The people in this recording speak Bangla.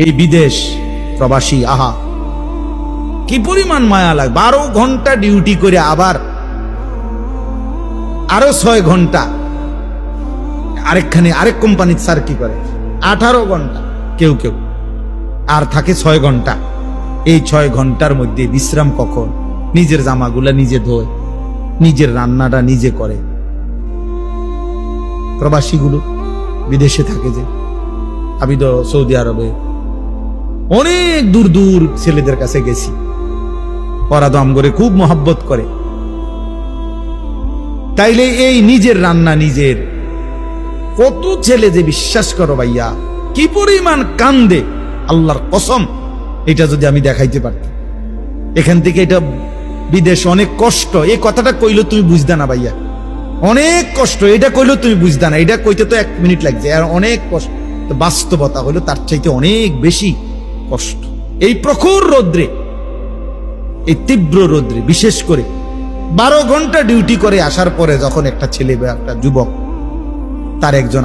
এই বিদেশ প্রবাসী, আহা কি পরিমাণ মায়া লাগে। 12 ঘন্টা ডিউটি করে আবার আরো 6 ঘন্টা আরেক কোম্পানির স্যার কি করে 18 ঘন্টা, কেউ কেউ আর থাকে 6 ঘন্টা। এই 6 ঘন্টার মধ্যে বিশ্রাম কখন? নিজের জামাগুলা নিজে ধোয়, নিজের রান্নাটা নিজে করে। প্রবাসীগুলো বিদেশে থাকে, যে আমি তো সৌদি আরবে অনেক দূর দূর ছেলেদের কাছে গেছি, ওরা দম করে খুব মহব্বত করে। তাইলে এই নিজের রান্না নিজের, কত ছেলে যে বিশ্বাস করো ভাইয়া কি পরিমাণ কান্দে, আল্লাহর কসম। এটা যদি আমি দেখাইতে পারতাম। এখান থেকে এটা বিদেশ অনেক কষ্ট, এই কথাটা কইলো তুমি বুঝদা না ভাইয়া, অনেক কষ্ট। এটা কইলো তুমি বুঝদা না, এটা কইতে তো 1 মিনিট লাগছে, আর অনেক কষ্ট। বাস্তবতা হলো তার চাইতে অনেক বেশি কষ্ট। এই প্রখর রৌদ্রে, এই তীব্র রৌদ্রে, বিশেষ করে 12 ঘন্টা ডিউটি করে আসার পরে যখন একটা ছেলে বা একটা যুবক তার একজন